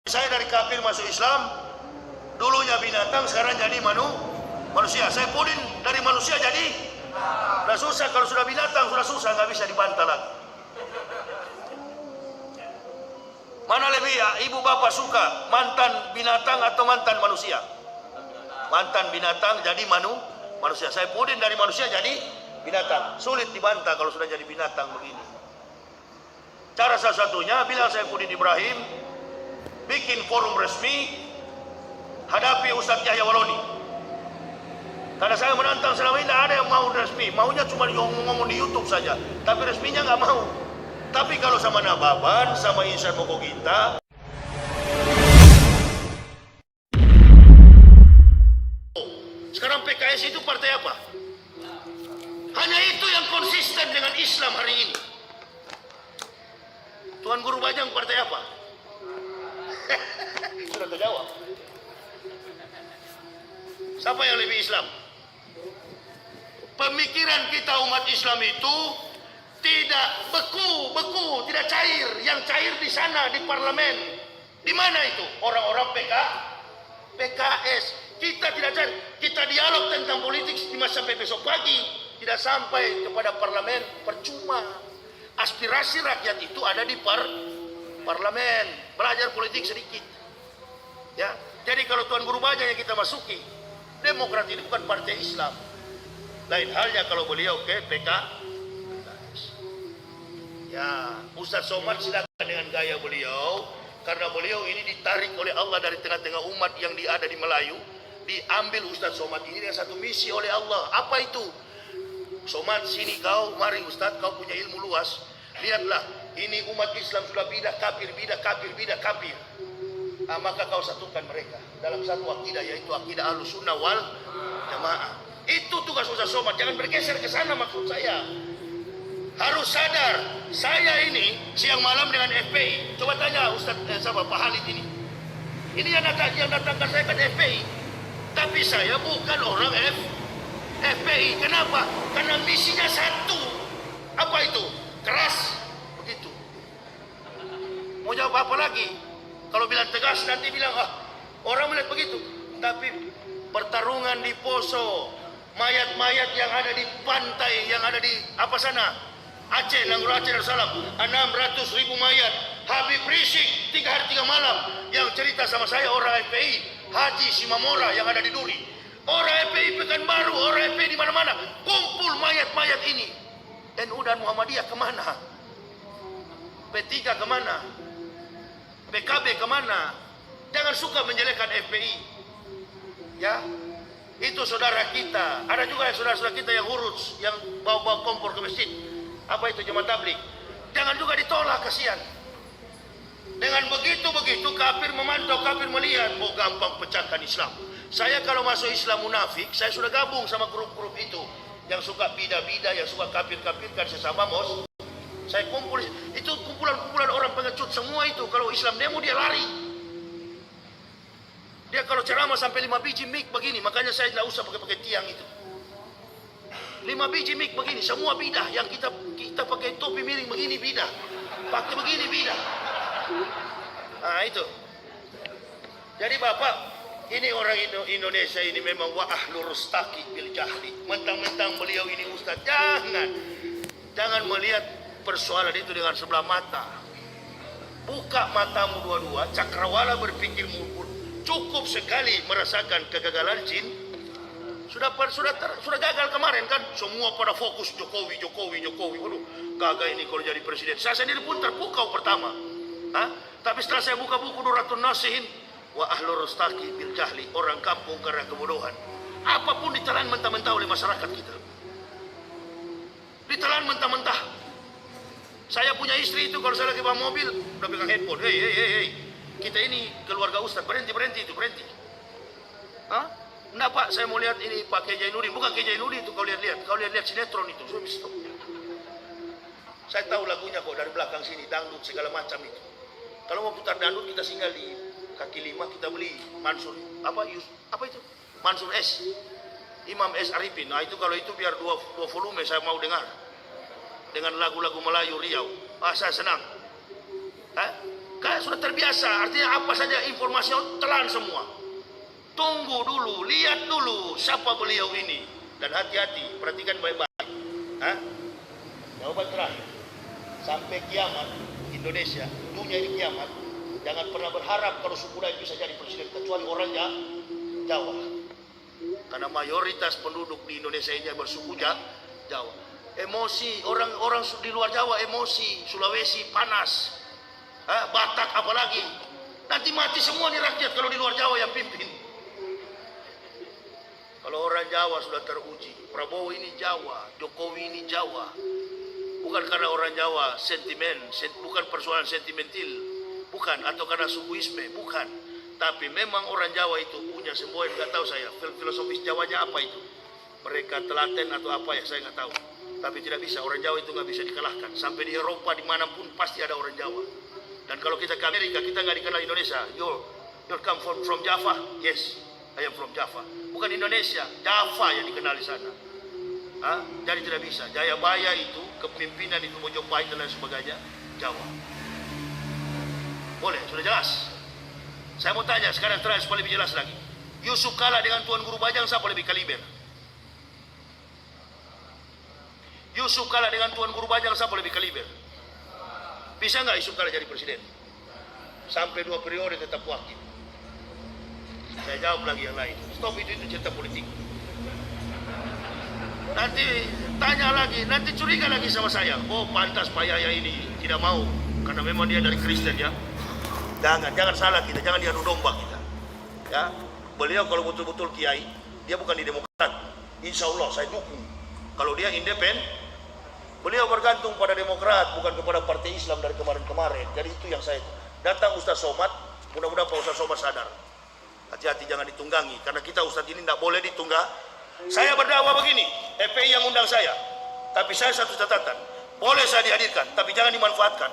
Saya dari kafir masuk Islam, dulunya binatang, sekarang jadi manusia. Saya pudin dari manusia jadi, udah susah. Kalau sudah binatang, sudah susah, nggak bisa dibantah lagi. Mana lebih ya, ibu bapak suka mantan binatang atau mantan manusia? Mantan binatang jadi manusia. Saya pudin dari manusia jadi binatang. Sulit dibantah kalau sudah jadi binatang begini. Cara salah satunya, bilang saya Pudin Ibrahim, bikin forum resmi, hadapi Ustadz Yahya Waloni. Karena saya menantang selama ini, tidak ada yang mau resmi. Maunya cuma ngomong di YouTube saja, tapi resminya nggak mau. Tapi kalau sama Nababan, sama Insan Mokoginta, sekarang PKS itu partai apa? Hanya itu yang konsisten dengan Islam hari ini. Tuan Guru Bajang partai apa? Sudah terjawab. Siapa yang lebih Islam? Pemikiran kita umat Islam itu tidak beku, tidak cair. Yang cair di sana, di parlemen. Di mana itu? Orang-orang PKS. Kita tidak cair. Kita dialog tentang politik sampai besok pagi. Tidak sampai kepada parlemen, percuma. Aspirasi rakyat itu ada di parlemen. Belajar politik sedikit. Ya, jadi kalau Tuan Guru Bajang yang kita masuki, Demokrat ini bukan partai Islam. Lain halnya kalau beliau ke PKS. Ya, Ustaz Somad silakan dengan gaya beliau, karena beliau ini ditarik oleh Allah dari tengah-tengah umat yang ada di Melayu, diambil Ustaz Somad ini dengan satu misi oleh Allah. Apa itu? Somad, sini kau, mari Ustaz, kau punya ilmu luas. Lihatlah, ini umat Islam sudah bidah kafir. Nah, maka kau satukan mereka dalam satu akidah, yaitu akidah Ahlussunnah wal Jamaah. Itu tugas Ustaz Somad, jangan bergeser ke sana. Maksud saya harus sadar, saya ini siang malam dengan FPI. Coba tanya Ustaz Pak Halid ini yang datangkan saya kan FPI, tapi saya bukan orang FPI. Kenapa? Karena misinya satu. Apa itu? Keras. Begitu. Mau jawab apa lagi? Kalau bilang tegas nanti bilang, orang melihat begitu. Tapi pertarungan di Poso, mayat-mayat yang ada di pantai, yang ada di sana? Aceh, Nangguru Aceh Darussalam, 600.000 mayat. Habib Rizik 3 hari 3 malam yang cerita sama saya orang FPI, Haji Simamora yang ada di Duri. Orang FPI Pekanbaru, orang FPI di mana-mana, kumpul mayat-mayat ini. NU dan Muhammadiyah kemana? P3 kemana? PKB kemana? Jangan suka menjelekkan FPI. Ya, itu saudara kita. Ada juga saudara-saudara kita yang urus, yang bawa kompor ke masjid. Apa itu jemaah tabligh? Jangan juga ditolak, kasihan. Dengan begitu kafir memantau, kafir melihat, gampang pecahkan Islam. Saya kalau masuk Islam munafik, saya sudah gabung sama grup-grup itu. Yang suka bida-bida, yang suka kafir-kafirkan sesama saya kumpul. Itu kumpulan-kumpulan orang pengecut semua itu. Kalau Islam demo dia lari. Dia kalau ceramah sampai 5 biji mic begini, makanya saya tidak usah pakai tiang itu. 5 biji mic begini, semua bidah. Yang kita pakai topi miring begini bidah. Pakai begini bidah. Nah itu. Jadi Bapak, ini orang Indonesia ini memang wa ahlu rustaki bil jahli. Mentang-mentang beliau ini ustaz, jangan melihat persoalan itu dengan sebelah mata. Buka matamu dua-dua, cakrawala berpikir cukup sekali merasakan kegagalan jin. Sudah gagal kemarin kan, semua pada fokus Jokowi. Waduh, gagal ini kalau jadi presiden. Saya sendiri pun terpukau pertama. Tapi setelah saya buka buku Nuratun Nasihin, wa ahlu rustaki bil jahli, orang kampung karena kebodohan. Apapun ditelan mentah-mentah oleh masyarakat kita. Ditelan mentah-mentah. Saya punya istri itu kalau saya lagi bawa mobil, udah pegang handphone. Hei. Kita ini keluarga Ustaz, berhenti. Enggak Pak, saya mau lihat ini Pak Kiai Jainuddin. Bukan Kiai Jainuddin itu, kau lihat sinetron itu. Saya tahu lagunya kok dari belakang sini, dangdut segala macam itu. Kalau mau putar dangdut kita singgah di kaki 5, kita beli Mansur apa itu? Mansur S. Imam S Arifin. Nah itu kalau itu biar dua volume saya mau dengar. Dengan lagu-lagu Melayu Riau. Saya senang. Kayak sudah terbiasa, artinya apa saja informasi telan semua. Tunggu dulu, lihat dulu siapa beliau ini. Dan hati-hati, perhatikan baik-baik. Jawaban terakhir, sampai kiamat Indonesia, dunia ini kiamat, jangan pernah berharap kalau suku lain bisa jadi presiden kecuali orang Jawa. Karena mayoritas penduduk di Indonesia ini bersuku Jawa. Emosi, orang-orang di luar Jawa emosi, Sulawesi panas, Batak apalagi. Nanti mati semua nih rakyat kalau di luar Jawa yang pimpin. Kalau orang Jawa sudah teruji, Prabowo ini Jawa, Jokowi ini Jawa. Bukan karena orang Jawa sentimen, bukan persoalan sentimental, bukan, atau karena sukuisme, bukan. Tapi memang orang Jawa itu punya semboyan, nggak tahu saya, filosofis Jawanya apa itu. Mereka telaten atau apa ya, saya nggak tahu. Tapi tidak bisa, orang Jawa itu nggak bisa dikalahkan. Sampai di Eropa, dimanapun pasti ada orang Jawa. Dan kalau kita ke Amerika, kita nggak dikenal Indonesia. You come from Java? Yes, I am from Java. Bukan Indonesia, Java yang dikenal di sana. Jadi tidak bisa. Jayabaya itu, kepemimpinan itu, Mojopahit dan lain sebagainya, Jawa. Boleh, sudah jelas. Saya mau tanya sekarang terakhir supaya lebih jelas lagi. Yusuf kalah dengan Tuan Guru Bajang, siapa lebih kaliber? Yusuf kalah dengan Tuan Guru Bajang, siapa lebih kaliber? Bisa nggak Yusuf kalah jadi presiden? Sampai 2 periode tetap wakil. Saya jawab lagi yang lain. Stop itu cerita politik. Nanti tanya lagi, nanti curiga lagi sama saya. Oh pantas Pak Yahya ini tidak mau, karena memang dia dari Kristen ya. Jangan salah kita, jangan diadu domba kita. Ya, beliau kalau betul-betul kiai, dia bukan di Demokrat. Insya Allah saya dukung. Kalau dia independen, beliau bergantung pada Demokrat, bukan kepada Partai Islam dari kemarin-kemarin. Jadi itu yang saya datang Ustaz Somad, mudah-mudahan Pak Ustaz Somad sadar. Hati-hati jangan ditunggangi, karena kita Ustaz ini tidak boleh ditunggah. Saya berdakwah begini, FPI yang undang saya, tapi saya satu catatan, boleh saya dihadirkan, tapi jangan dimanfaatkan.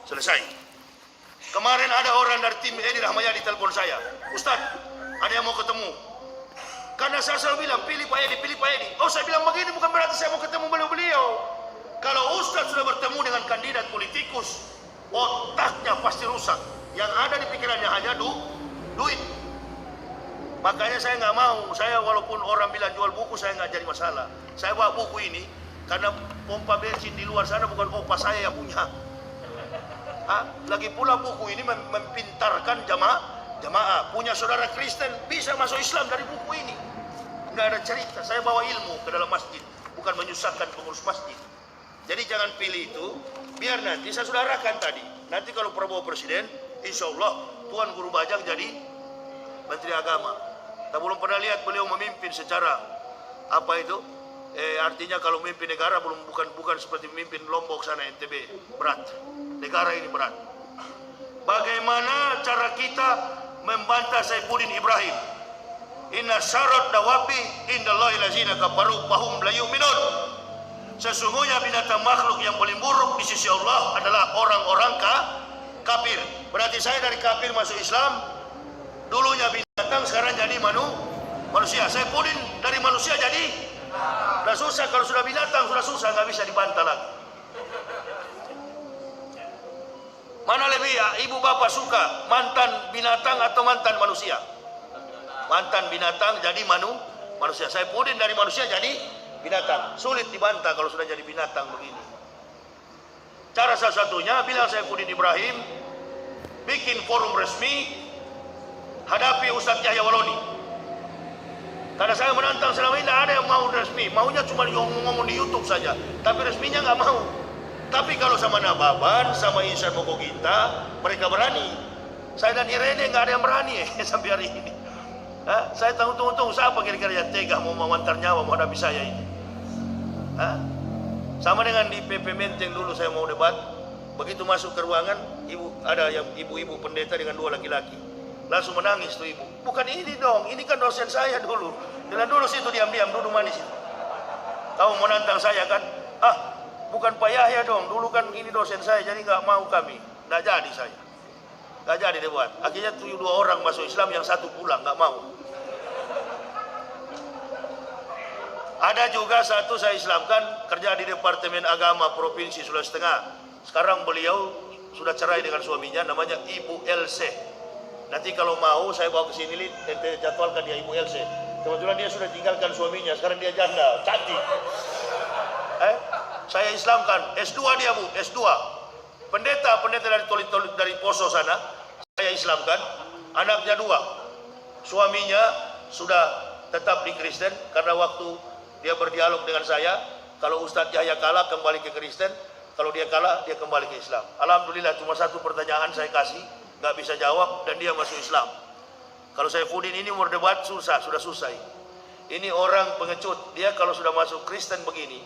Selesai. Kemarin ada orang dari tim Edi Rahmayadi telepon saya, Ustaz, ada yang mau ketemu. Karena saya selalu bilang, pilih Pak Edi, pilih Pak Edi. Oh saya bilang begini, bukan berarti saya mau ketemu beliau. Kalau Ustaz sudah bertemu dengan kandidat politikus, otaknya pasti rusak. Yang ada di pikirannya hanya duit. Makanya saya nggak mau, saya walaupun orang bilang jual buku, saya nggak jadi masalah. Saya bawa buku ini, karena pompa bensin di luar sana bukan opa saya yang punya. Lagi pula buku ini mempintarkan jamaah. Punya saudara Kristen bisa masuk Islam dari buku ini. Nggak ada cerita, saya bawa ilmu ke dalam masjid, bukan menyusahkan pengurus masjid. Jadi jangan pilih itu, biar nanti saya sudah arahkan tadi. Nanti kalau Prabowo presiden, insya Allah Tuan Guru Bajang jadi Menteri Agama. Kita belum pernah lihat beliau memimpin secara apa itu? Artinya kalau memimpin negara bukan seperti memimpin Lombok sana NTB, berat. Negara ini berat. Bagaimana cara kita membantah Saifuddin Ibrahim? Inna syarat dawabi indallahi lazina kafaru fahum la yu'minun. Sesungguhnya binatang makhluk yang paling buruk di sisi Allah adalah orang-orang kafir. Berarti saya dari kafir masuk Islam. Dulunya binatang, sekarang jadi manusia. Saifuddin dari manusia jadi udah susah. Kalau sudah binatang sudah susah, nggak bisa dibantah lagi. Mana lebih ya, ibu bapak suka mantan binatang atau mantan manusia? Mantan binatang jadi manusia. Saifuddin dari manusia jadi binatang. Sulit dibantah kalau sudah jadi binatang begini. Cara salah satunya bilang Saifuddin Ibrahim bikin forum resmi hadapi Ustadz Yahya Waloni. Karena saya menantang selama ini, tidak ada yang mau resmi. Maunya cuma ngomong di YouTube saja, tapi resminya nggak mau. Tapi kalau sama Nababan, sama Insan Mokoginta, mereka berani. Saya dan Irene nggak ada yang berani sampai hari ini. Saya tunggu siapa kira-kira yang tega mau memantar nyawa menghadapi saya ini. Sama dengan di PP Menteng dulu saya mau debat. Begitu masuk ke ruangan, ada yang ibu-ibu pendeta dengan 2 laki-laki. Langsung menangis tuh ibu. Bukan ini dong, ini kan dosen saya dulu. Jangan dulu situ diam-diam, duduk manis. Kamu menantang saya kan? Bukan Pak Yahya dong, dulu kan ini dosen saya, jadi nggak mau kami. Nggak jadi saya. Nggak jadi debat. Akhirnya 2 orang masuk Islam, yang 1 pulang, nggak mau. Ada juga 1 saya Islamkan, kerja di Departemen Agama Provinsi Sulawesi Tengah. Sekarang beliau sudah cerai dengan suaminya, namanya Ibu LC. Nanti kalau mau saya bawa ke sini, ente jadwalkan dia Ibu LC. Kebetulan dia sudah tinggalkan suaminya, sekarang dia janda, cantik. Saya Islamkan, S2 dia Bu, S2. Pendeta dari Poso sana, saya Islamkan. Anaknya 2, suaminya sudah tetap di Kristen karena waktu dia berdialog dengan saya, kalau Ustadz Yahya kalah kembali ke Kristen, kalau dia kalah dia kembali ke Islam. Alhamdulillah cuma 1 pertanyaan saya kasih, nggak bisa jawab dan dia masuk Islam. Kalau Saifuddin ini mau debat susah, sudah susah. Ini orang pengecut, dia kalau sudah masuk Kristen begini,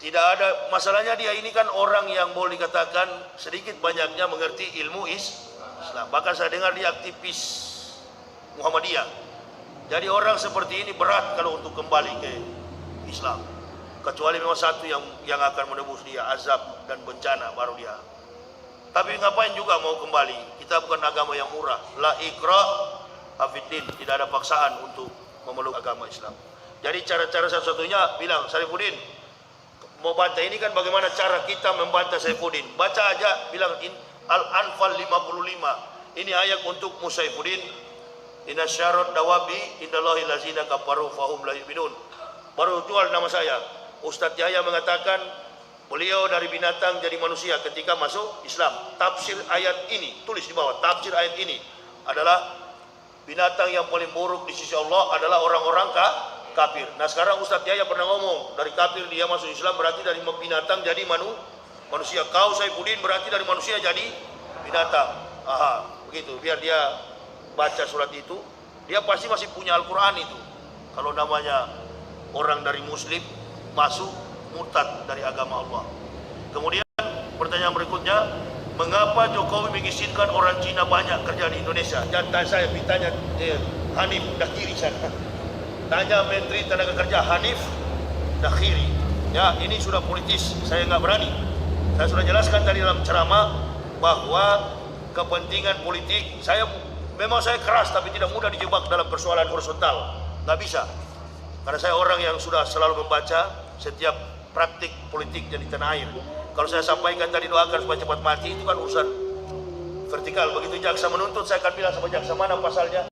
tidak ada masalahnya. Dia ini kan orang yang boleh dikatakan sedikit banyaknya mengerti ilmu Islam. Bahkan saya dengar dia aktivis Muhammadiyah. Jadi orang seperti ini berat kalau untuk kembali ke Islam. Kecuali memang satu yang akan menebus dia, azab dan bencana baru dia. Tapi ngapain juga mau kembali? Kita bukan agama yang murah. La ikra afiddin, tidak ada paksaan untuk memeluk agama Islam. Jadi cara-cara satu-satunya bilang, Saifuddin mau bantah ini kan bagaimana cara kita membantah Saifuddin. Baca aja, bilang Al-Anfal 55. Ini ayat untuk Saifuddin. Inna syarat dawabi indallahi lazina kafaru fahum la yu'minun. Baru jual nama saya. Ustadz Yahya mengatakan beliau dari binatang jadi manusia ketika masuk Islam. Tafsir ayat ini, tulis di bawah, tafsir ayat ini adalah binatang yang paling buruk di sisi Allah adalah orang-orang kafir. Nah sekarang Ustadz Yahya pernah ngomong, dari kafir dia masuk Islam berarti dari binatang jadi manusia. Kau Saifuddin berarti dari manusia jadi binatang. Begitu, biar dia baca surat itu, dia pasti masih punya Al-Quran itu. Kalau namanya orang dari Muslim masuk murtad dari agama Allah. Kemudian pertanyaan berikutnya, mengapa Jokowi mengizinkan orang Cina banyak kerja di Indonesia? Jangan saya ditanya Hanif Dakhiri sana. Tanya Menteri Tenaga Kerja Hanif Dakhiri. Ya ini sudah politis, saya nggak berani. Saya sudah jelaskan tadi dalam ceramah bahwa kepentingan politik memang saya keras, tapi tidak mudah dijebak dalam persoalan horizontal. Nggak bisa. Karena saya orang yang sudah selalu membaca setiap praktik politik di tanah air. Kalau saya sampaikan tadi doakan supaya cepat mati, itu kan urusan vertikal. Begitu jaksa menuntut, saya akan bilang sama jaksa mana pasalnya.